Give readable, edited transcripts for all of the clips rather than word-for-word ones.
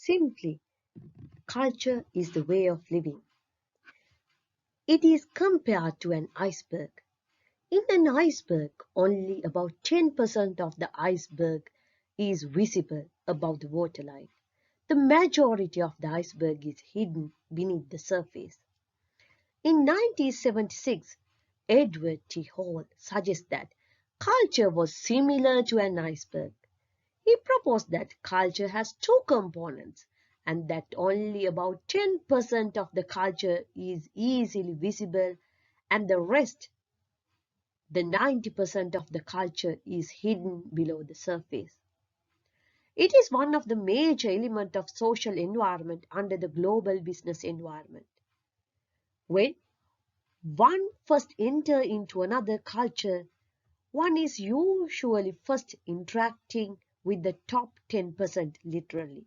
Simply, culture is the way of living. It is compared to an iceberg. In an iceberg, only about 10% of the iceberg is visible above the waterline. The majority of the iceberg is hidden beneath the surface. In 1976, Edward T. Hall suggests that culture was similar to an iceberg. He proposed that culture has two components and that only about 10% of the culture is easily visible and the rest, the 90% of the culture, is hidden below the surface. It is one of the major elements of social environment under the global business environment. When one first enters into another culture, one is usually first interacting with the top 10% literally.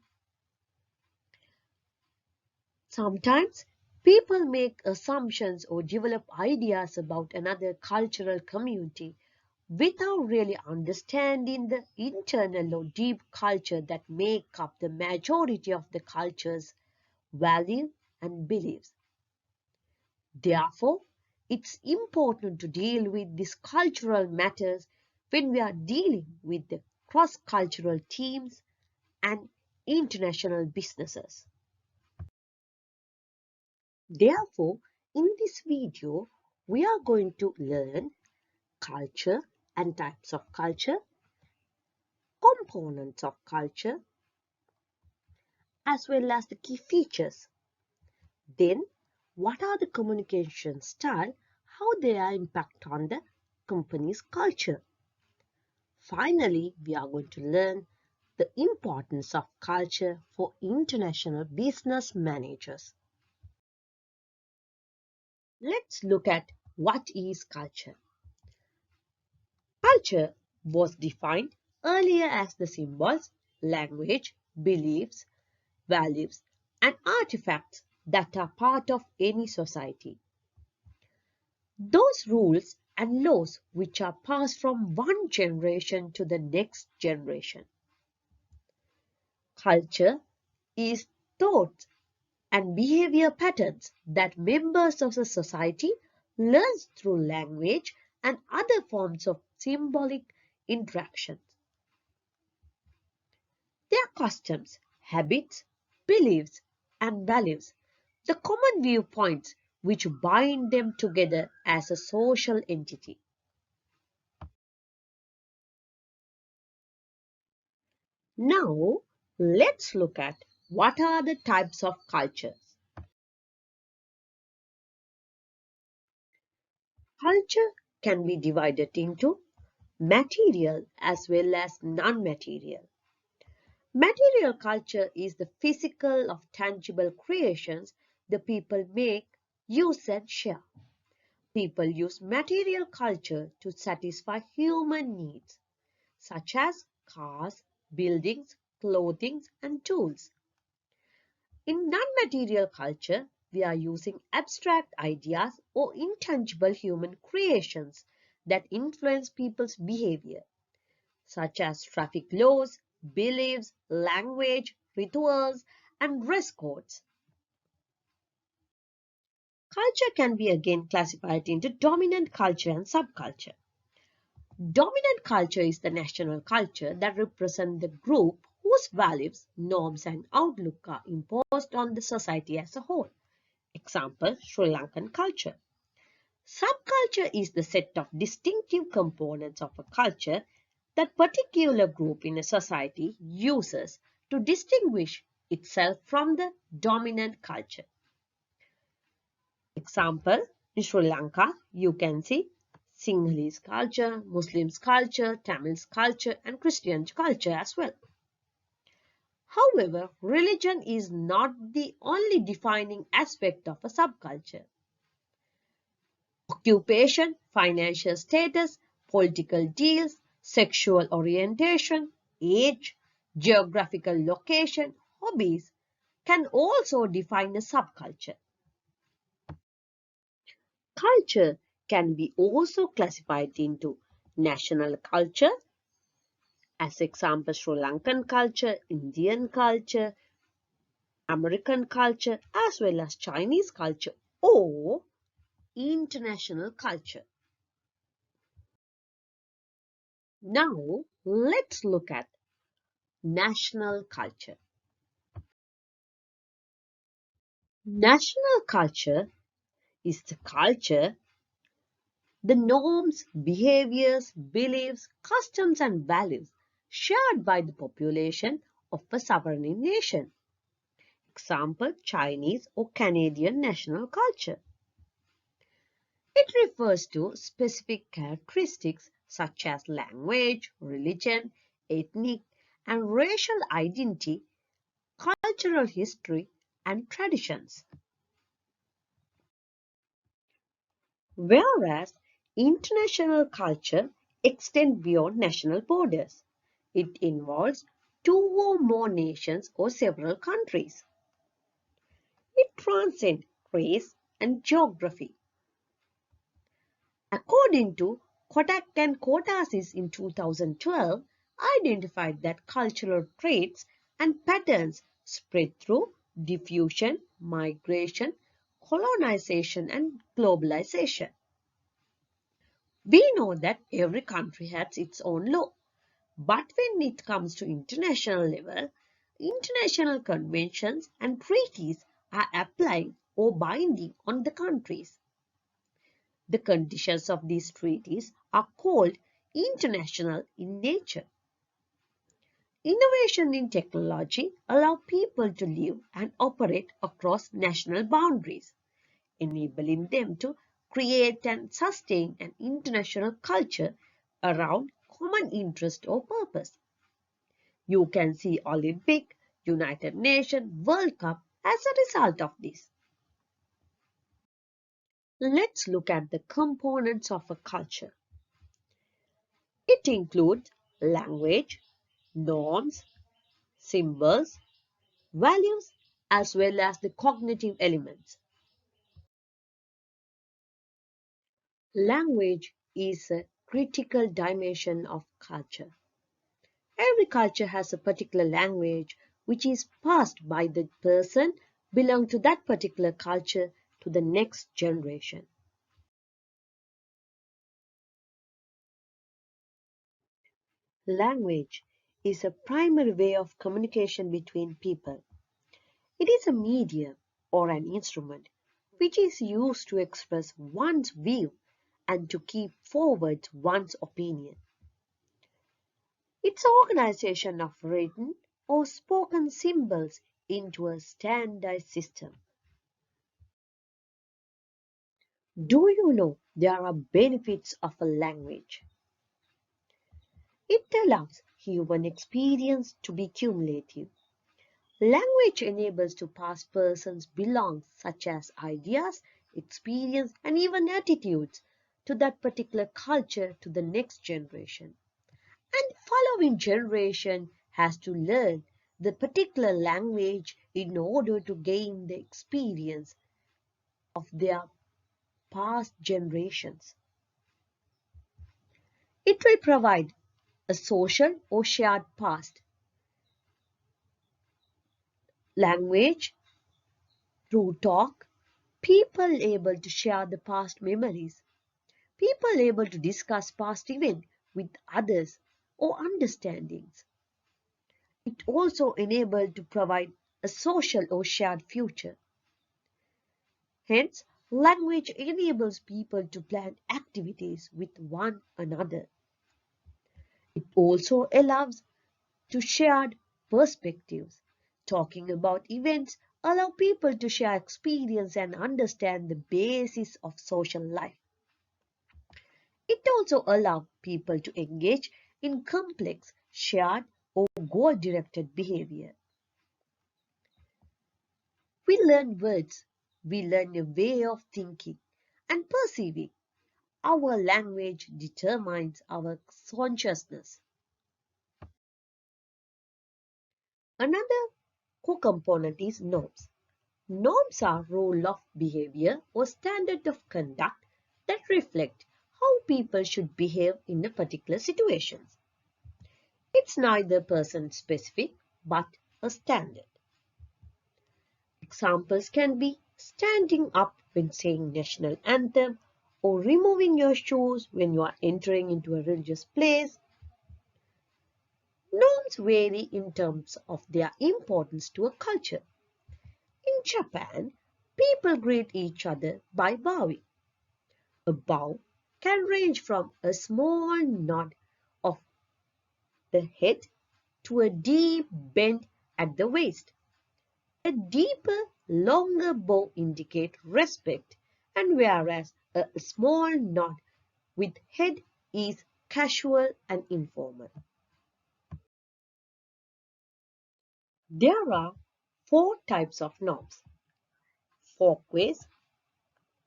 Sometimes people make assumptions or develop ideas about another cultural community without really understanding the internal or deep culture that make up the majority of the culture's value and beliefs. Therefore, it's important to deal with these cultural matters when we are dealing with the cross-cultural teams and international businesses. Therefore, in this video, we are going to learn culture and types of culture, components of culture, as well as the key features. Then, what are the communication style, how they are impact on the company's culture. Finally, we are going to learn the importance of culture for international business managers. Let's look at what is culture. Culture was defined earlier as the symbols, language, beliefs, values, and artifacts that are part of any society. Those rules and laws which are passed from one generation to the next generation. Culture is thoughts and behavior patterns that members of the society learn through language and other forms of symbolic interactions. Their customs, habits, beliefs, and values, the common viewpoints which bind them together as a social entity. Now, let's look at what are the types of cultures. Culture can be divided into material as well as non-material. Material culture is the physical of tangible creations the people make, use and share. People use material culture to satisfy human needs, such as cars, buildings, clothing, and tools. In non-material culture, we are using abstract ideas or intangible human creations that influence people's behavior, such as traffic laws, beliefs, language, rituals, and dress codes. Culture can be again classified into dominant culture and subculture. Dominant culture is the national culture that represents the group whose values, norms, and outlook are imposed on the society as a whole. Example, Sri Lankan culture. Subculture is the set of distinctive components of a culture that particular group in a society uses to distinguish itself from the dominant culture. Example, in Sri Lanka, you can see Sinhalese culture, Muslims culture, Tamils culture, and Christian culture as well. However, religion is not the only defining aspect of a subculture. Occupation, financial status, political deals, sexual orientation, age, geographical location, hobbies can also define a subculture. Culture can be also classified into national culture, as example Sri Lankan culture, Indian culture, American culture as well as Chinese culture, or international culture. Now, let's look at national culture. National culture is the culture, the norms, behaviors, beliefs, customs, and values shared by the population of a sovereign nation. Example, Chinese or Canadian national culture. It refers to specific characteristics such as language, religion, ethnic and racial identity, cultural history, and traditions. Whereas international culture extends beyond national borders. It involves two or more nations or several countries. It transcends race and geography. According to Kodak and Kotasis in 2012, identified that cultural traits and patterns spread through diffusion, migration, colonization, and globalization. We know that every country has its own law, but when it comes to international level, international conventions and treaties are applying or binding on the countries. The conditions of these treaties are called international in nature. Innovation in technology allows people to live and operate across national boundaries, enabling them to create and sustain an international culture around common interest or purpose. You can see Olympic, United Nations, World Cup as a result of this. Let's look at the components of a culture. It includes language, norms, symbols, values, as well as the cognitive elements. Language is a critical dimension of culture. Every culture has a particular language which is passed by the person belong to that particular culture to the next generation. Language is a primary way of communication between people. It is a medium or an instrument which is used to express one's view and to keep forward one's opinion. It's organization of written or spoken symbols into a standardized system. Do you know there are benefits of a language? It allows human experience to be cumulative. Language enables to pass persons belongs such as ideas, experience and even attitudes to that particular culture to the next generation. And following generation has to learn the particular language in order to gain the experience of their past generations. It will provide a social or shared past. Language through talk, people able to share the past memories, people able to discuss past events with others or understandings. It also enabled to provide a social or shared future. Hence, language enables people to plan activities with one another. It also allows to shared perspectives. Talking about events allow people to share experience and understand the basis of social life. It also allows people to engage in complex, shared or goal-directed behavior. We learn words, we learn a way of thinking and perceiving. Our language determines our consciousness. Another co-component is norms. Norms are rules of behavior or standard of conduct that reflect how people should behave in a particular situation. It's neither person specific but a standard. Examples can be standing up when saying national anthem or removing your shoes when you are entering into a religious place. Norms vary in terms of their importance to a culture. In Japan, people greet each other by bowing. A bow can range from a small nod of the head to a deep bend at the waist. A deeper, longer bow indicates respect, and whereas a small nod with head is casual and informal. There are four types of norms: folkways,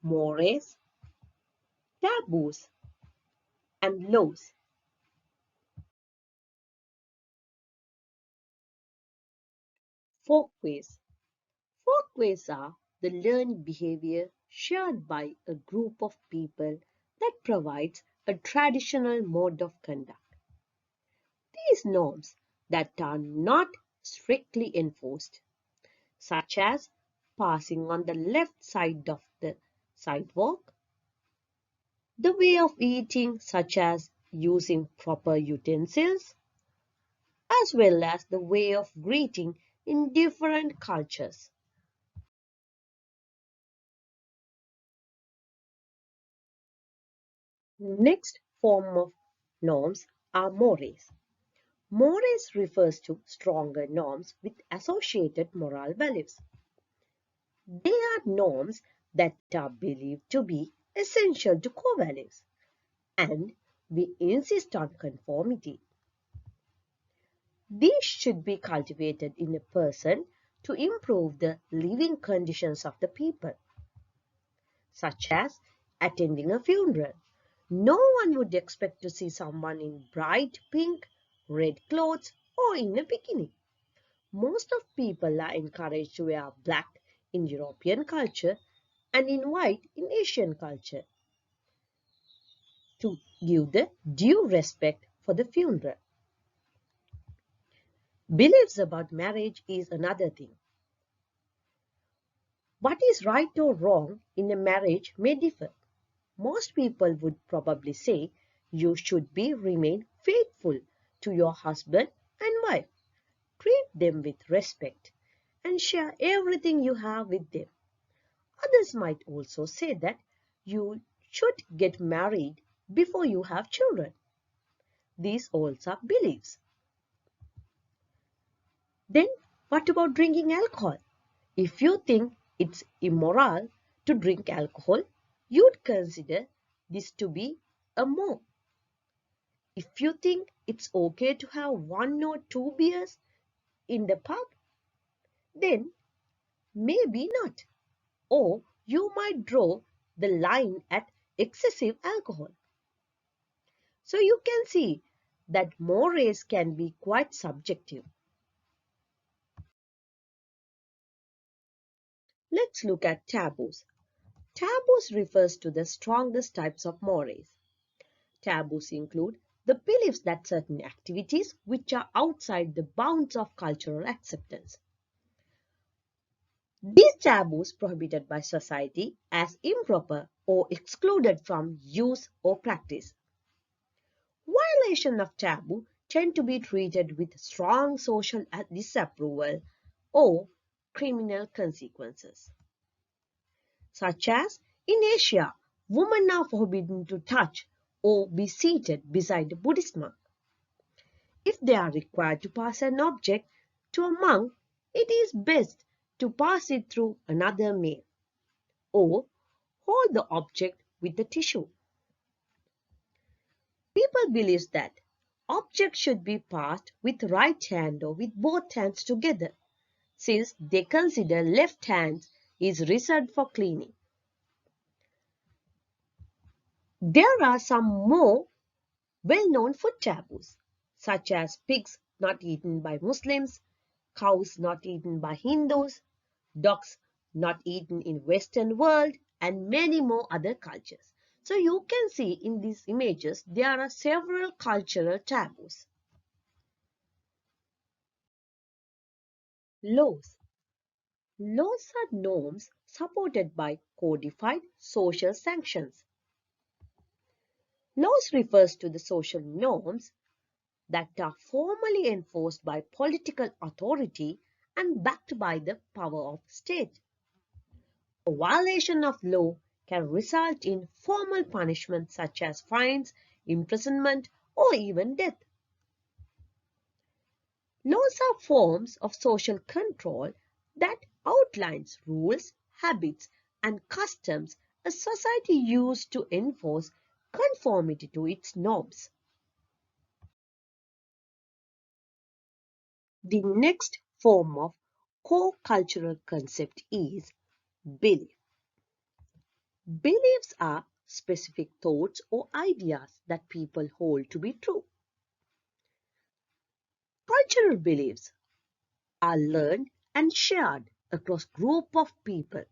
mores, taboos, and laws. Folkways. Folkways are the learned behavior shared by a group of people that provides a traditional mode of conduct. These norms that are not strictly enforced, such as passing on the left side of the sidewalk, the way of eating, such as using proper utensils, as well as the way of greeting in different cultures. Next form of norms are mores. Mores refers to stronger norms with associated moral values. They are norms that are believed to be essential to core values, and we insist on conformity. These should be cultivated in a person to improve the living conditions of the people, such as attending a funeral. No one would expect to see someone in bright pink, red clothes or in a bikini. Most of people are encouraged to wear black in European culture and in white in Asian culture to give the due respect for the funeral. Beliefs about marriage is another thing. What is right or wrong in a marriage may differ. Most people would probably say you should be remain faithful to your husband and wife. Treat them with respect and share everything you have with them. Others might also say that you should get married before you have children. These also are beliefs. Then what about drinking alcohol? If you think it's immoral to drink alcohol, you'd consider this to be a more. If you think it's okay to have one or two beers in the pub, then maybe not. Or you might draw the line at excessive alcohol. So you can see that mores can be quite subjective. Let's look at taboos. Taboos refers to the strongest types of mores. Taboos include the beliefs that certain activities which are outside the bounds of cultural acceptance. These taboos prohibited by society as improper or excluded from use or practice. Violation of taboo tend to be treated with strong social disapproval or criminal consequences. Such as in Asia, women are forbidden to touch or be seated beside a Buddhist monk. If they are required to pass an object to a monk, it is best to pass it through another male or hold the object with the tissue. People believe that objects should be passed with right hand or with both hands together, since they consider left hand is reserved for cleaning. There are some more well-known food taboos, such as pigs not eaten by Muslims, cows not eaten by Hindus, dogs not eaten in Western world, and many more other cultures. So you can see in these images there are several cultural taboos. Laws. Laws are norms supported by codified social sanctions. Laws refers to the social norms that are formally enforced by political authority and backed by the power of state. A violation of law can result in formal punishment such as fines, imprisonment, or even death. Laws are forms of social control that outlines rules, habits, and customs a society used to enforce conformity to its norms. The next form of co-cultural concept is belief. Beliefs are specific thoughts or ideas that people hold to be true. Cultural beliefs are learned and shared across group of people.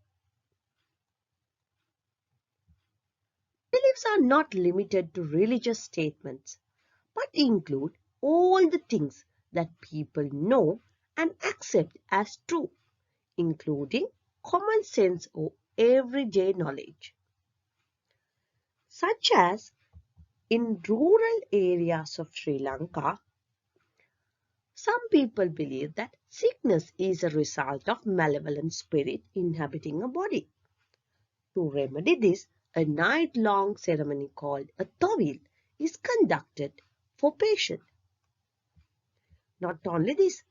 Beliefs are not limited to religious statements, but include all the things that people know and accept as true, including common sense or everyday knowledge, such as in rural areas of Sri Lanka. Some people believe that sickness is a result of malevolent spirit inhabiting a body. To remedy this, a night-long ceremony called a tovil is conducted for patient. Not only this,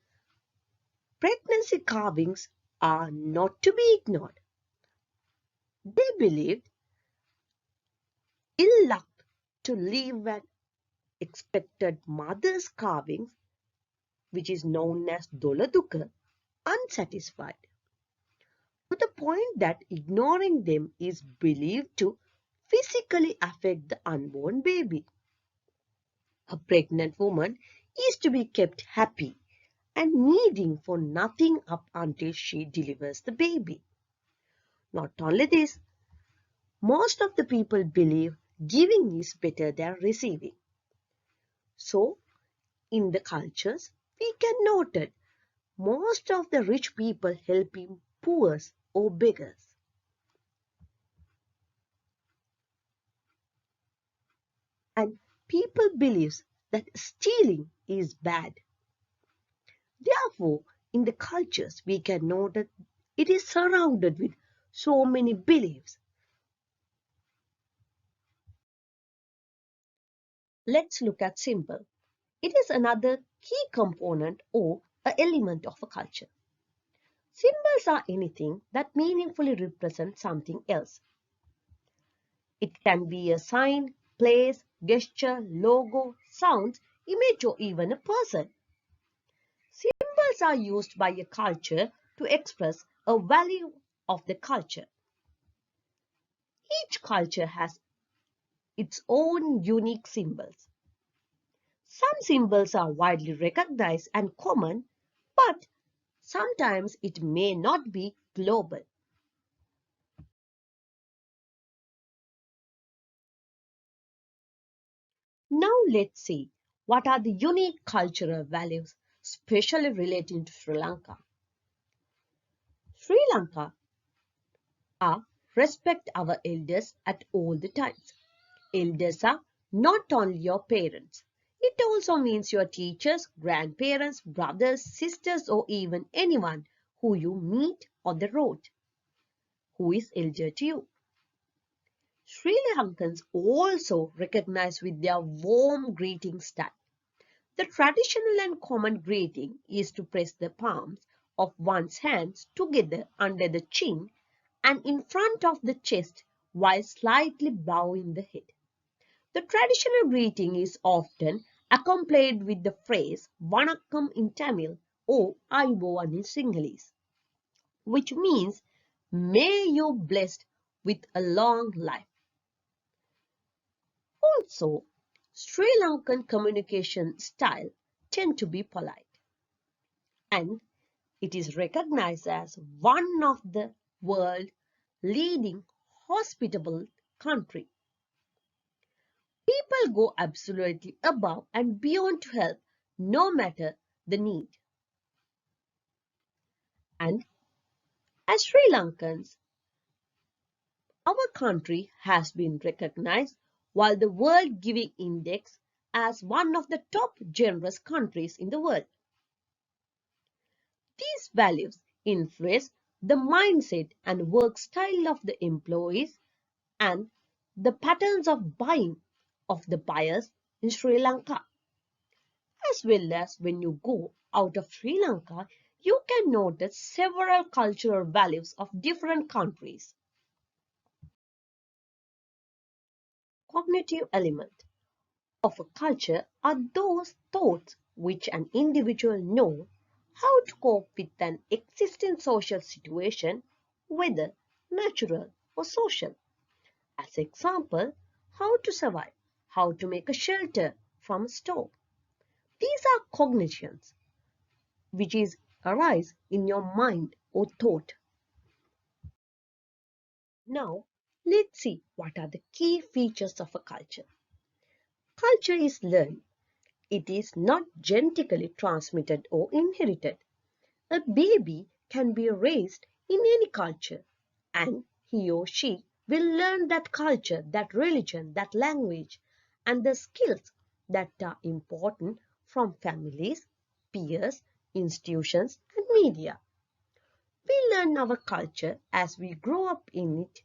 pregnancy carvings are not to be ignored. They believed ill luck to leave an expected mother's carvings, which is known as doladuka, unsatisfied, to the point that ignoring them is believed to physically affect the unborn baby. A pregnant woman is to be kept happy and needing for nothing up until she delivers the baby. Not only this, most of the people believe giving is better than receiving. So, in the cultures, we can note that most of the rich people helping poor or beggars. And people believe that stealing is bad. Therefore, in the cultures, we can note that it is surrounded with so many beliefs. Let's look at symbol. It is another key component or a element of a culture. Symbols are anything that meaningfully represents something else. It can be a sign, place, gesture, logo, sound, image, or even a person. Symbols are used by a culture to express a value of the culture. Each culture has its own unique symbols. Some symbols are widely recognized and common, but sometimes it may not be global. Now let's see what are the unique cultural values especially relating to Sri Lanka. Sri Lanka are respect our elders at all the times. Elders are not only your parents. It also means your teachers, grandparents, brothers, sisters, or even anyone who you meet on the road who is elder to you. Sri Lankans also recognize with their warm greeting style. The traditional and common greeting is to press the palms of one's hands together under the chin and in front of the chest while slightly bowing the head. The traditional greeting is often accompanied with the phrase Vanakkam in Tamil or Ayubowan in Sinhalese, which means may you blessed with a long life. Also, Sri Lankan communication style tend to be polite, and it is recognized as one of the world's leading hospitable country. People go absolutely above and beyond to help no matter the need. And As Sri Lankans, our country has been recognized by the World Giving Index as one of the top generous countries in the world. These values influence the mindset and work style of the employees and the patterns of buying of the buyers in Sri Lanka. As well as when you go out of Sri Lanka, you can notice several cultural values of different countries. Cognitive element of a culture are those thoughts which an individual know how to cope with an existing social situation, whether natural or social. As example, how to survive, how to make a shelter from a storm. These are cognitions which is arise in your mind or thought. Now, let's see what are the key features of a culture. Culture is learned. It is not genetically transmitted or inherited. A baby can be raised in any culture and he or she will learn that culture, that religion, that language and the skills that are important from families, peers, institutions and media. We learn our culture as we grow up in it.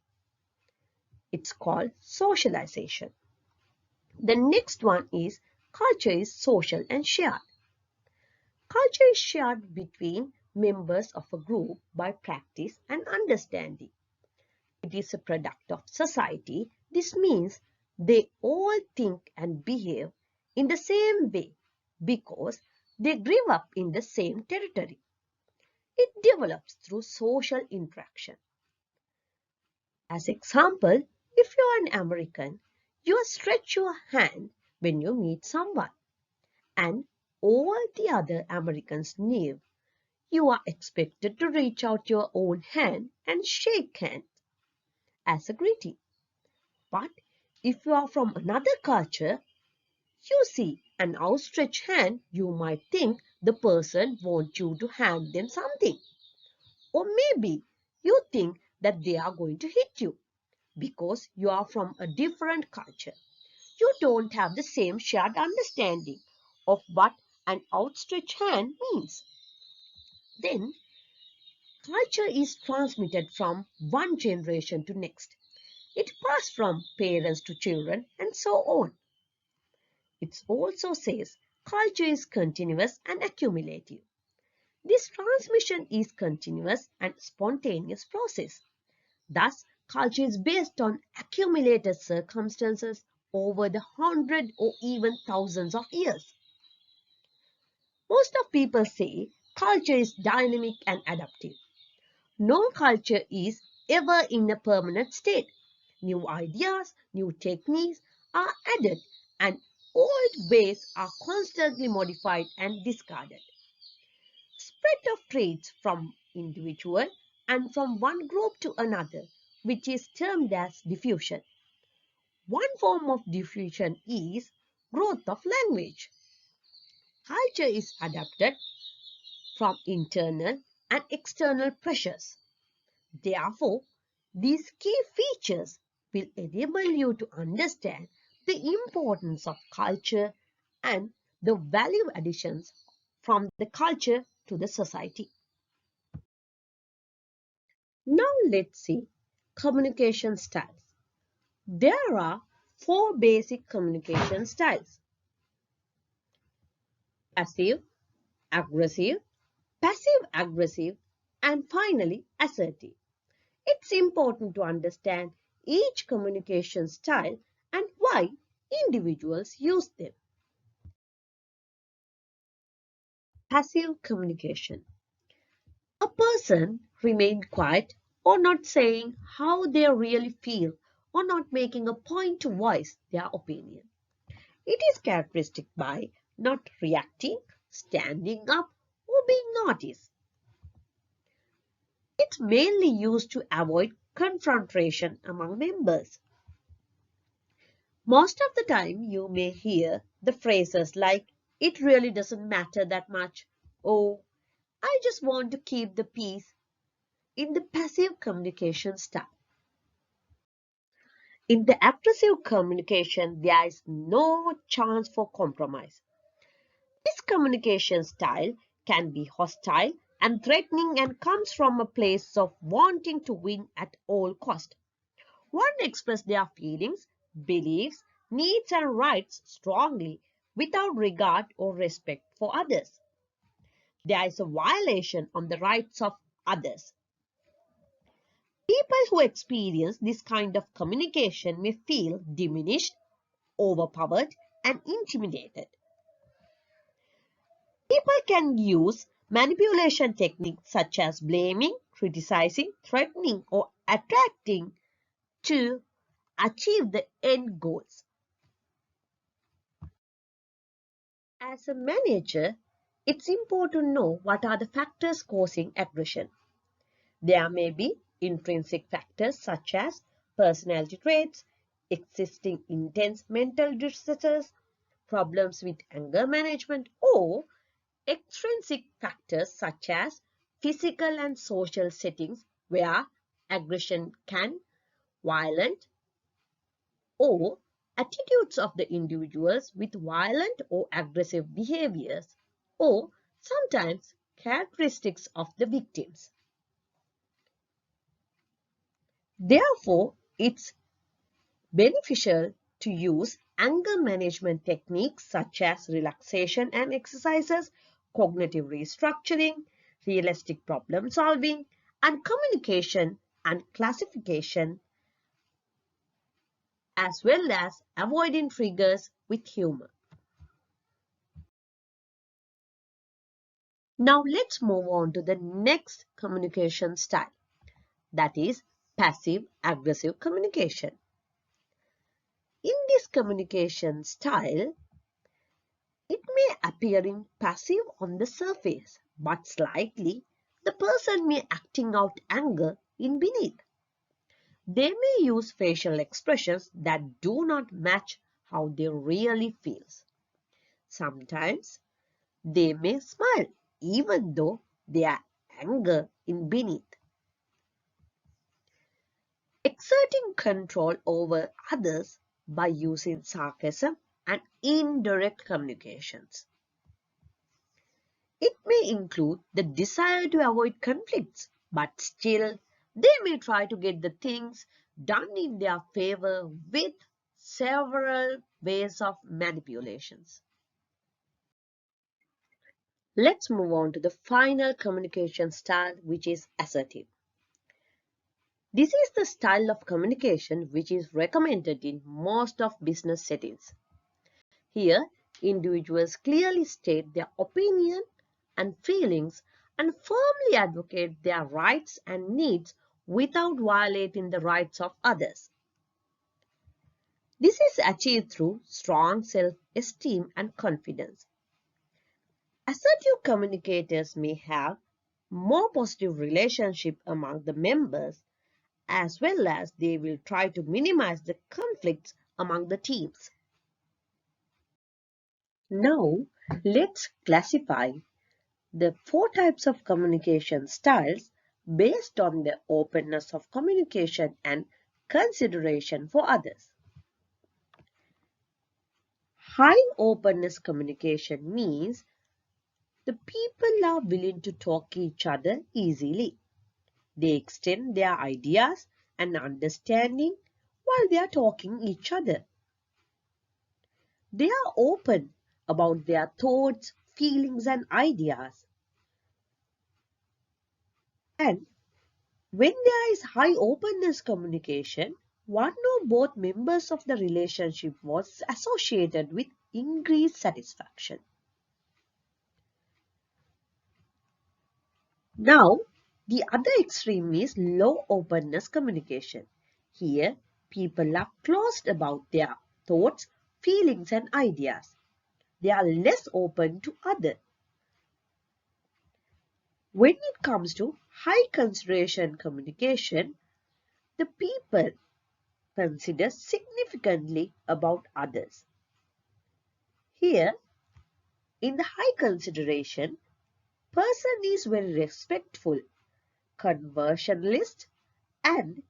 It's called socialization. The next one is culture is social and shared. Culture is shared between members of a group by practice and understanding. It is a product of society. This means they all think and behave in the same way because they grew up in the same territory. It develops through social interaction. As example, if you are an American, you stretch your hand when you meet someone and all the other Americans knew you are expected to reach out your own hand and shake hands as a greeting. But if you are from another culture, you see an outstretched hand, you might think the person wants you to hand them something. Or maybe you think that they are going to hit you because you are from a different culture. You don't have the same shared understanding of what an outstretched hand means. Then culture is transmitted from one generation to next. It passed from parents to children and so on. It also says culture is continuous and accumulative. This transmission is continuous and spontaneous process. Thus, culture is based on accumulated circumstances over the hundred or even thousands of years. Most of people say culture is dynamic and adaptive. No culture is ever in a permanent state. New ideas, new techniques are added and old ways are constantly modified and discarded. Spread of traits from individual and from one group to another, which is termed as diffusion. One form of diffusion is growth of language. Culture is adapted from internal and external pressures. Therefore, these key features will enable you to understand the importance of culture and the value additions from the culture to the society. Now let's see communication styles. There are four basic communication styles: passive, aggressive, passive aggressive, and finally assertive. It's important to understand each communication style and why individuals use them. Passive communication. A person remains quiet or not saying how they really feel or not making a point to voice their opinion. It is characteristic by not reacting, standing up, or being noticed. It's mainly used to avoid confrontation among members. Most of the time, you may hear the phrases like, "it really doesn't matter that much," or "I just want to keep the peace." in the passive communication style. In the aggressive communication, there is no chance for compromise. This communication style can be hostile and threatening and comes from a place of wanting to win at all cost. One express their feelings, beliefs, needs and rights strongly without regard or respect for others. There is a violation on the rights of others. People who experience this kind of communication may feel diminished, overpowered, and intimidated. People can use manipulation techniques such as blaming, criticizing, threatening, or attracting to achieve the end goals. As a manager, it's important to know what are the factors causing aggression. There may be intrinsic factors such as personality traits, existing intense mental disorders, problems with anger management, or extrinsic factors such as physical and social settings where aggression can violent or attitudes of the individuals with violent or aggressive behaviors or sometimes characteristics of the victims. Therefore, it's beneficial to use anger management techniques such as relaxation and exercises, cognitive restructuring, realistic problem solving, and communication and classification, as well as avoiding triggers with humor. Now let's move on to the next communication style, that is passive aggressive communication. In this communication style, it may appearing passive on the surface, but slightly the person may acting out anger in beneath. They may use facial expressions that do not match how they really feel. Sometimes they may smile even though they are anger in beneath. Exerting control over others by using sarcasm and indirect communications. It may include the desire to avoid conflicts, but still they may try to get the things done in their favor with several ways of manipulations. Let's move on to the final communication style, which is assertive. This is the style of communication which is recommended in most of business settings. Here, individuals clearly state their opinion and feelings and firmly advocate their rights and needs without violating the rights of others. This is achieved through strong self-esteem and confidence. Assertive communicators may have more positive relationship among the members as well as they will try to minimize the conflicts among the teams. Now, let's classify the four types of communication styles based on the openness of communication and consideration for others. High openness communication means the people are willing to talk each other easily. They extend their ideas and understanding while they are talking each other. They are open about their thoughts, feelings and ideas. And when there is high openness communication, one or both members of the relationship was associated with increased satisfaction. Now, the other extreme is low openness communication. Here, people are closed about their thoughts, feelings and ideas. They are less open to others. When it comes to high consideration communication, the people consider significantly about others. Here, in the high consideration, person is very respectful, conversationalist, and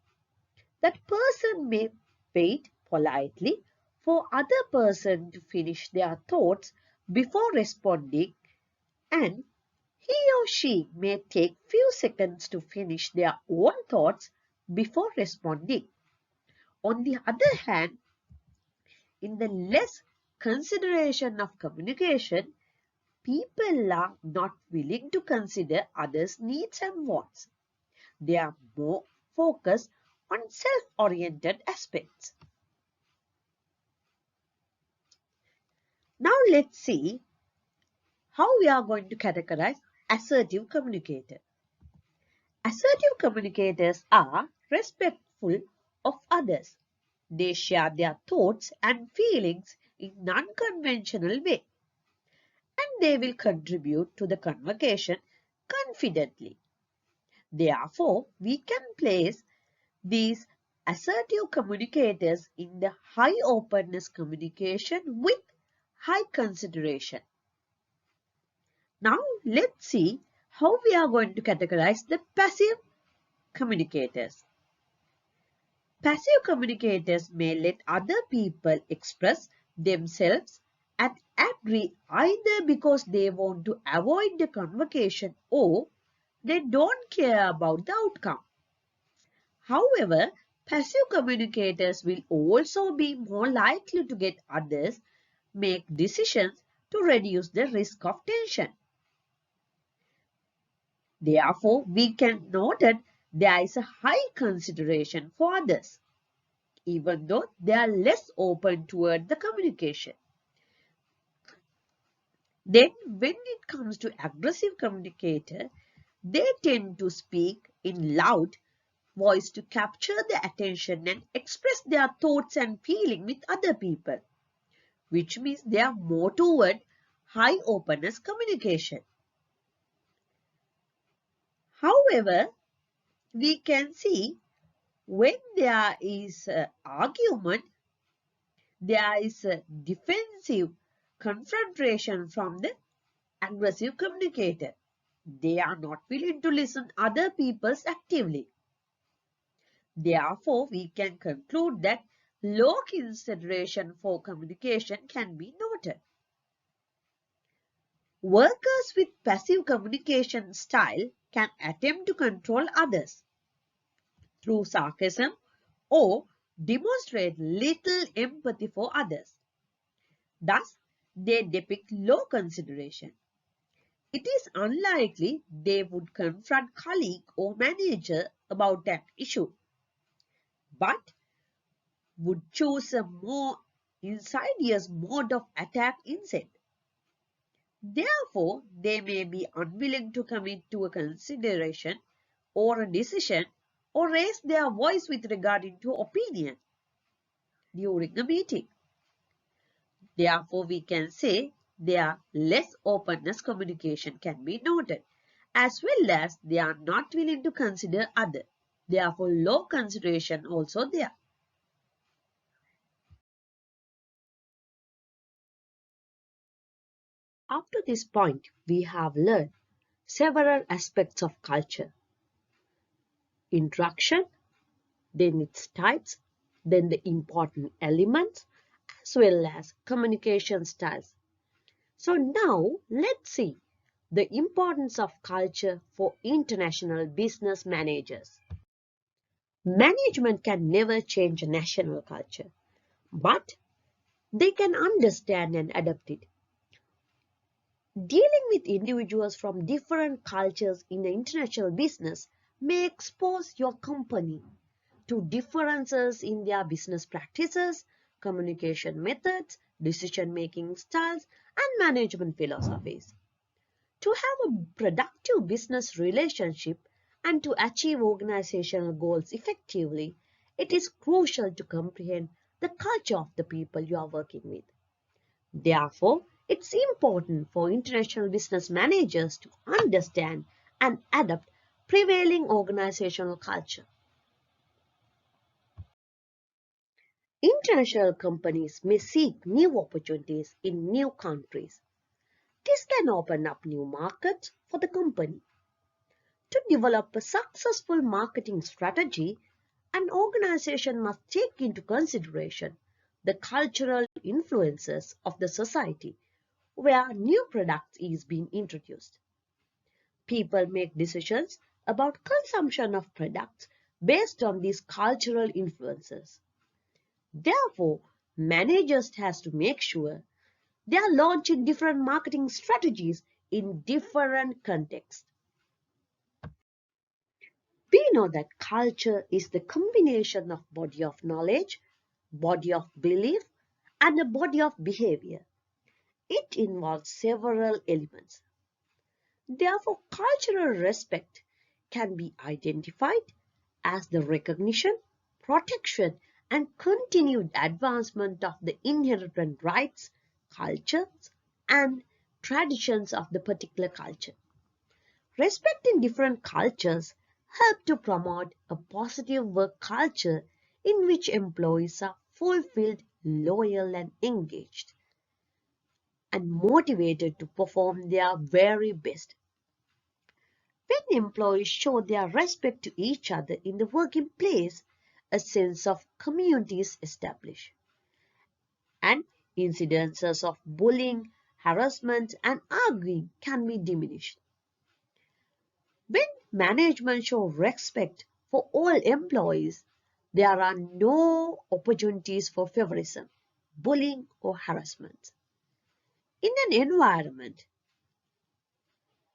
that person may wait politely for other person to finish their thoughts before responding, and he or she may take few seconds to finish their own thoughts before responding. On the other hand, in the less consideration of communication, people are not willing to consider others' needs and wants. They are more focused on self-oriented aspects. Now let's see how we are going to categorize assertive communicators. Assertive communicators are respectful of others. They share their thoughts and feelings in non-conventional way, and they will contribute to the conversation confidently. Therefore, we can place these assertive communicators in the high openness communication with high consideration. Now, let's see how we are going to categorize the passive communicators. Passive communicators may let other people express themselves and agree either because they want to avoid the convocation or they don't care about the outcome. However, passive communicators will also be more likely to get others make decisions to reduce the risk of tension. Therefore, we can note that there is a high consideration for others, even though they are less open toward the communication. Then, when it comes to aggressive communicator, they tend to speak in loud voice to capture the attention and express their thoughts and feeling with other people, which means they are more toward high openness communication. However, we can see when there is argument, there is a defensive confrontation from the aggressive communicator. They are not willing to listen other people's actively. Therefore, we can conclude that low consideration for communication can be noted. Workers with passive communication style can attempt to control others through sarcasm or demonstrate little empathy for others. Thus, they depict low consideration. It is unlikely they would confront colleague or manager about an issue, but would choose a more insidious mode of attack instead. Therefore, they may be unwilling to commit to a consideration or a decision or raise their voice with regard to opinion during a meeting. Therefore, we can say their less openness communication can be noted, as well as they are not willing to consider other. Therefore, low consideration also there. Up to this point, we have learned several aspects of culture. Interaction, then its types, then the important elements, as well as communication styles. So now let's see the importance of culture for international business managers. Management can never change national culture, but they can understand and adapt it. Dealing with individuals from different cultures in the international business may expose your company to differences in their business practices, communication methods, decision-making styles, and management philosophies. To have a productive business relationship and to achieve organizational goals effectively, it is crucial to comprehend the culture of the people you are working with. Therefore, it's important for international business managers to understand and adapt prevailing organizational culture. International companies may seek new opportunities in new countries. This can open up new markets for the company. To develop a successful marketing strategy, an organization must take into consideration the cultural influences of the society where new products is being introduced. People make decisions about consumption of products based on these cultural influences. Therefore, managers has to make sure they are launching different marketing strategies in different contexts. We know that culture is the combination of body of knowledge, body of belief, and a body of behavior. It involves several elements. Therefore, cultural respect can be identified as the recognition, protection, and continued advancement of the inherent rights, cultures, and traditions of the particular culture. Respecting different cultures help to promote a positive work culture in which employees are fulfilled, loyal, and engaged, and motivated to perform their very best. When employees show their respect to each other in the working place, a sense of community is established, and incidences of bullying, harassment, and arguing can be diminished. When management shows respect for all employees, there are no opportunities for favorism, bullying, or harassment. In an environment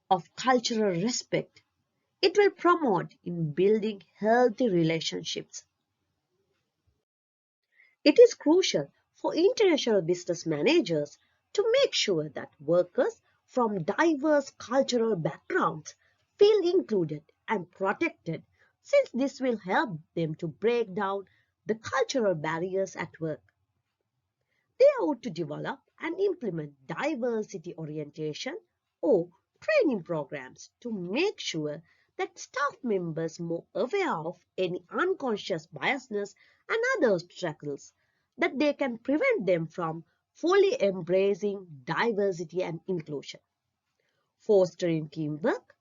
of cultural respect, it will promote in building healthy relationships. It is crucial for international business managers to make sure that workers from diverse cultural backgrounds feel included and protected, since this will help them to break down the cultural barriers at work. They ought to develop and implement diversity orientation or training programs to make sure that staff members are more aware of any unconscious biasness and other obstacles that they can prevent them from fully embracing diversity and inclusion. Fostering teamwork,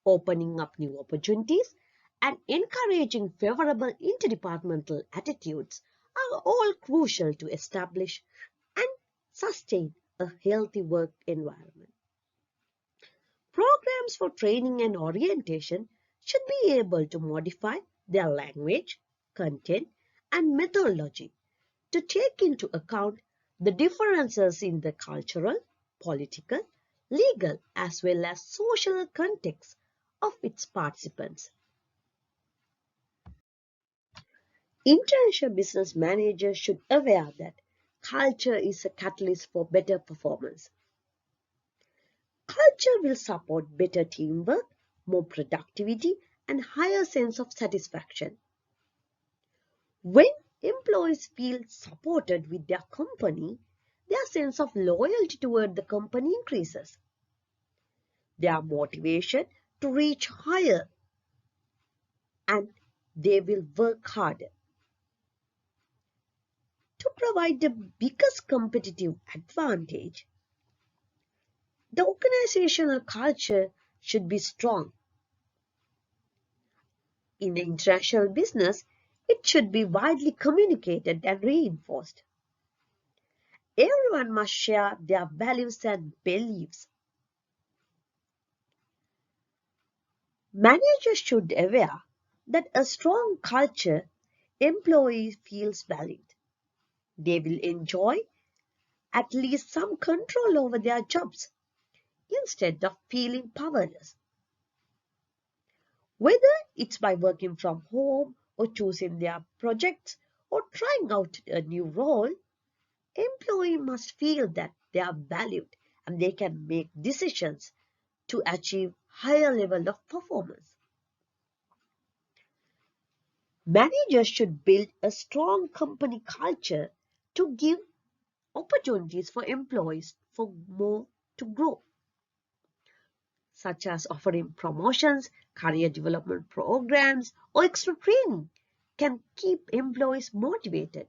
opening up new opportunities, and encouraging favorable interdepartmental attitudes are all crucial to establish and sustain a healthy work environment. Programs for training and orientation should be able to modify their language, content, and methodology to take into account the differences in the cultural, political, legal, as well as social context of its participants. International business managers should be aware that culture is a catalyst for better performance. Culture will support better teamwork, more productivity, and higher sense of satisfaction. When employees feel supported with their company, their sense of loyalty toward the company increases. Their motivation to reach higher, and they will work harder. To provide the biggest competitive advantage, the organizational culture should be strong. In the international business, it should be widely communicated and reinforced. Everyone must share their values and beliefs. Managers should be aware that a strong culture employee feels valued. They will enjoy at least some control over their jobs instead of feeling powerless. Whether it's by working from home or choosing their projects or trying out a new role, employee must feel that they are valued and they can make decisions to achieve higher level of performance. Managers should build a strong company culture to give opportunities for employees for more to grow, such as offering promotions, career development programs, or extra training can keep employees motivated.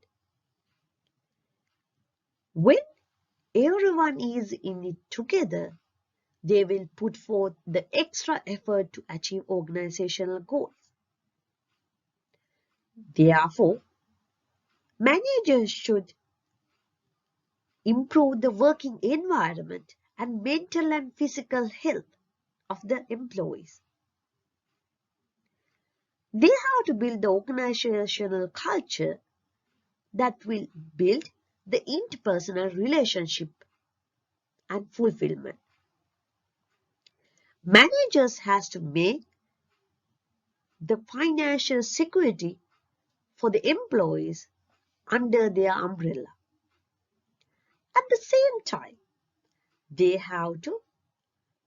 When everyone is in it together, They will put forth the extra effort to achieve organizational goals. Therefore, managers should improve the working environment and mental and physical health of the employees. They have to build the organizational culture that will build the interpersonal relationship and fulfillment. Managers has to make the financial security for the employees under their umbrella. At the same time, they have to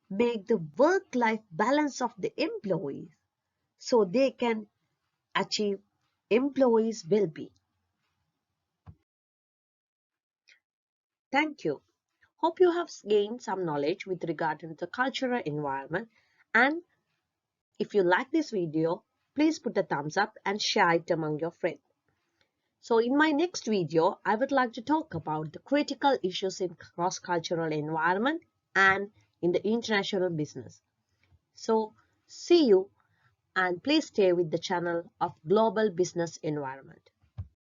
make the work-life balance of the employees so they can achieve employees' well-being. Thank you. Hope you have gained some knowledge with regard to the cultural environment, and if you like this video, please put a thumbs up and share it among your friends. So in my next video, I would like to talk about the critical issues in cross-cultural environment and in the international business. So see you, and please stay with the channel of Global Business Environment.